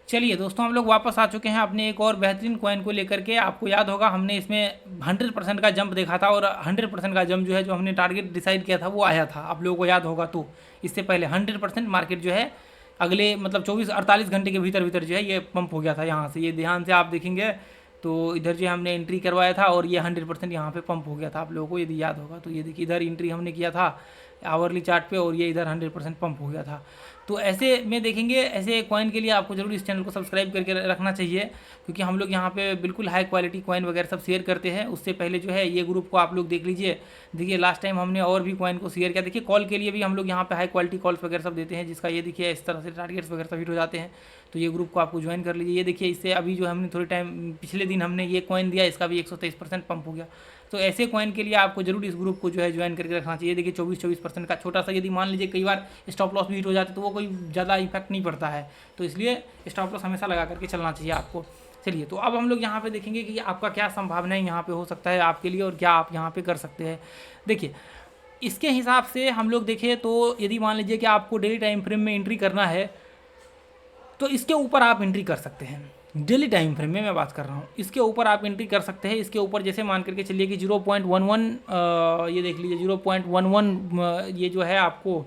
चलिए दोस्तों, हम लोग वापस आ चुके हैं अपने एक और बेहतरीन कॉइन को लेकर के। आपको याद होगा हमने इसमें 100% का जंप देखा था और 100% का जंप जो है, जो हमने टारगेट डिसाइड किया था वो आया था, आप लोगों को याद होगा। तो इससे पहले 100% मार्केट जो है अगले मतलब 24-48 घंटे के भीतर भीतर जो है ये पंप हो गया था यहाँ से। ये ध्यान से आप देखेंगे तो इधर जो हमने एंट्री करवाया था और ये 100% यहाँ पे पंप हो गया था, आप लोगों को यदि याद होगा। तो ये देखिए इधर एंट्री हमने किया था आवरली चार्ट पे और ये इधर 100% पंप हो गया था। तो ऐसे में देखेंगे, ऐसे कॉइन के लिए आपको जरूर इस चैनल को सब्सक्राइब करके रखना चाहिए, क्योंकि हम लोग यहाँ पे बिल्कुल हाई क्वालिटी कॉइन वगैरह सब शेयर करते हैं। उससे पहले जो है ये ग्रुप को आप लोग देख लीजिए। देखिए लास्ट टाइम हमने और भी कॉइन को शेयर किया। देखिए कॉल के लिए भी हम लोग यहाँ पे हाई क्वालिटी कॉल्स वगैरह सब देते हैं, जिसका ये देखिए इस तरह से टारगेट्स वगैरह सब हिट हो जाते हैं। तो ये ग्रुप को आपको ज्वाइन कर लीजिए। ये देखिए इससे अभी जो हमने थोड़े टाइम पिछले दिन हमने ये कॉइन दिया, इसका भी 123% पंप हो गया। तो ऐसे कॉइन के लिए आपको जरूर इस ग्रुप को जो है ज्वाइन करके रखना चाहिए। देखिए 24% का छोटा सा, यदि मान लीजिए कई बार स्टॉप लॉस भी हिट हो जाते तो वो कोई ज़्यादा इफेक्ट नहीं पड़ता है। तो इसलिए स्टॉप लॉस हमेशा लगा करके चलना चाहिए आपको। चलिए तो अब हम लोग यहाँ पे देखेंगे कि आपका क्या संभावनाएं यहाँ पे हो सकता है आपके लिए और क्या आप यहाँ पे कर सकते हैं। देखिए इसके हिसाब से हम लोग देखें तो यदि मान लीजिए कि आपको डेली टाइम फ्रेम में एंट्री करना है तो इसके ऊपर आप एंट्री कर सकते हैं। डेली टाइम फ्रेम में मैं बात कर रहा हूँ, इसके ऊपर आप एंट्री कर सकते हैं। इसके ऊपर जैसे मान करके चलिए कि 0.11 ये देख लीजिए 0.11 ये जो है आपको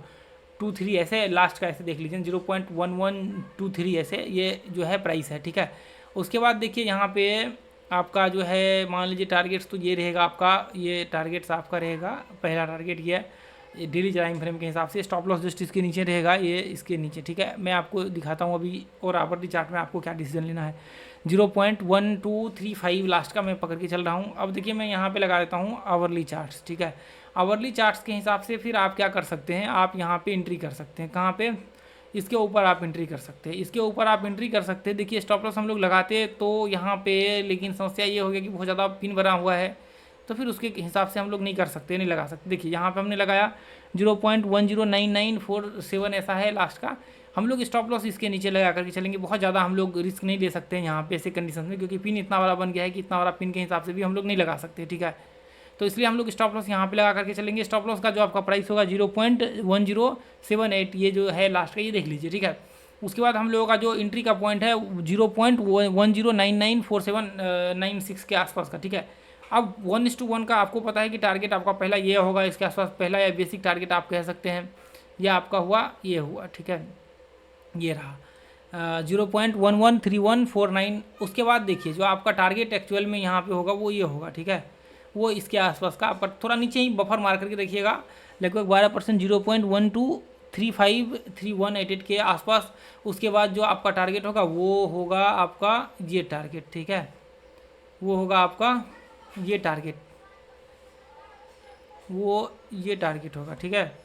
23 ऐसे लास्ट का ऐसे देख लीजिए 0.1123 ऐसे ये जो है प्राइस है, ठीक है। उसके बाद देखिए यहाँ पे आपका जो है मान लीजिए टारगेट्स तो ये रहेगा आपका, ये टारगेट्स आपका रहेगा। पहला टारगेट ये है डेली टाइम फ्रेम के हिसाब से। स्टॉप लॉस जस्ट इसके नीचे रहेगा, ये इसके नीचे, ठीक है। मैं आपको दिखाता हूँ अभी और आवरली चार्ट में आपको क्या डिसीजन लेना है। 0.1235 लास्ट का मैं पकड़ के चल रहा हूँ। अब देखिए मैं यहाँ पे लगा देता हूँ आवरली चार्ट्स, ठीक है। आवरली चार्ट्स के हिसाब से फिर आप क्या कर सकते हैं, आप यहाँ पे एंट्री कर सकते हैं। कहाँ पे? इसके ऊपर आप एंट्री कर सकते हैं, इसके ऊपर आप एंट्री कर सकते हैं। देखिए स्टॉप लॉस हम लोग लगाते तो यहाँ पे, लेकिन समस्या ये हो गया कि बहुत ज़्यादा पिन भरा हुआ है, तो फिर उसके हिसाब से हम लोग नहीं कर सकते, नहीं लगा सकते। देखिए यहाँ पे हमने लगाया 0.109947 ऐसा है लास्ट का। हम लोग स्टॉप लॉस इसके नीचे लगा करके चलेंगे। बहुत ज़्यादा हम लोग रिस्क नहीं ले सकते हैं यहाँ पे ऐसे कंडीशन में, क्योंकि पिन इतना बड़ा बन गया है कि इतना बड़ा पिन के हिसाब से भी हम लोग नहीं लगा सकते, ठीक है। तो इसलिए हम लोग स्टॉप लॉस यहाँ पे लगा करके चलेंगे। स्टॉप लॉस का जो आपका प्राइस होगा 0.1078 ये जो है लास्ट का, ये देख लीजिए, ठीक है। उसके बाद हम लोगों का जो एंट्री का पॉइंट है 0.10994796 के आसपास का, ठीक है। अब 1:1 का आपको पता है कि टारगेट आपका पहला ये होगा, इसके आसपास पहला या बेसिक टारगेट आप कह सकते हैं। यह आपका हुआ, ये हुआ, ठीक है, ये रहा 0.113149। उसके बाद देखिए जो आपका टारगेट एक्चुअल में यहाँ पे होगा वो ये होगा, ठीक है। वो इसके आसपास का आपका थोड़ा नीचे ही बफर मार करके देखिएगा, लगभग 12%, 0.12353188 के आसपास। उसके बाद जो आपका टारगेट होगा वो होगा आपका ये टारगेट, ठीक है। वो होगा आपका ये टारगेट, वो ये टारगेट होगा, ठीक है।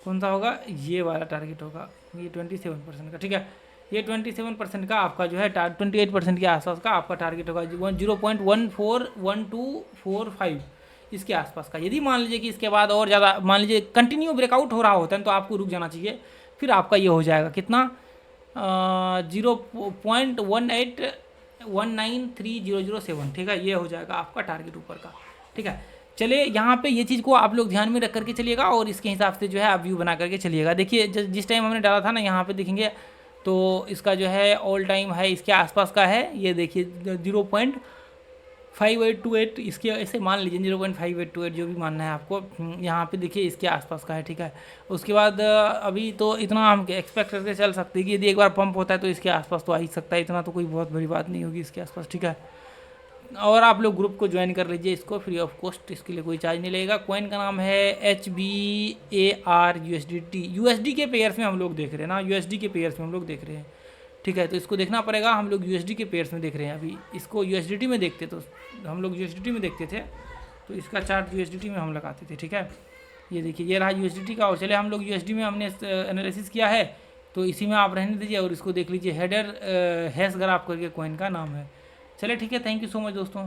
कौन सा होगा? ये वाला टारगेट होगा, ये 27% का, ठीक है। ये 27% का आपका जो है 28% के आसपास का आपका टारगेट होगा 0.141245 इसके आसपास का। यदि मान लीजिए कि इसके बाद और ज़्यादा मान लीजिए कंटिन्यू ब्रेकआउट हो रहा होता है तो आपको रुक जाना चाहिए। फिर आपका ये हो जाएगा कितना 0.1819307, ठीक है। ये हो जाएगा आपका टारगेट ऊपर का, ठीक है। चलिए यहाँ पे ये चीज़ को आप लोग ध्यान में रख करके चलिएगा और इसके हिसाब से जो है आप व्यू बना करके चलिएगा। देखिए जिस टाइम हमने डाला था ना, यहाँ पे देखेंगे तो इसका जो है ऑल टाइम है इसके आसपास का है। ये देखिए 0.5828 इसके ऐसे मान लीजिए 0.5828 जो भी मानना है आपको। यहाँ पे देखिए इसके आसपास का है, ठीक है। उसके बाद अभी तो इतना हम एक्सपेक्ट करके चल सकते हैं कि यदि एक बार पंप होता है तो इसके आसपास तो आ ही सकता है, इतना तो कोई बहुत बड़ी बात नहीं होगी इसके आसपास, ठीक है। और आप लोग ग्रुप को ज्वाइन कर लीजिए, इसको फ्री ऑफ कॉस्ट, इसके लिए कोई चार्ज नहीं लगेगा। कॉइन का नाम है HBAR USD के पेयर्स में हम लोग देख रहे हैं ना, USD के पेयर्स में हम लोग देख रहे हैं, ठीक है। तो इसको देखना पड़ेगा, हम लोग USD के पेयर्स में देख रहे हैं। अभी इसको USDT में देखते तो हम लोग USDT में देखते थे, तो इसका चार्ट USDT में हम लगाते थे, ठीक है। ये देखिए ये रहा USDT का। और चले हम लोग USD में हमने एनालिसिस किया है तो इसी में आप रहने दीजिए और इसको देख लीजिए। हेडर हैश ग्राफ करके कॉइन का नाम है। चलिए ठीक है, थैंक यू सो मच दोस्तों।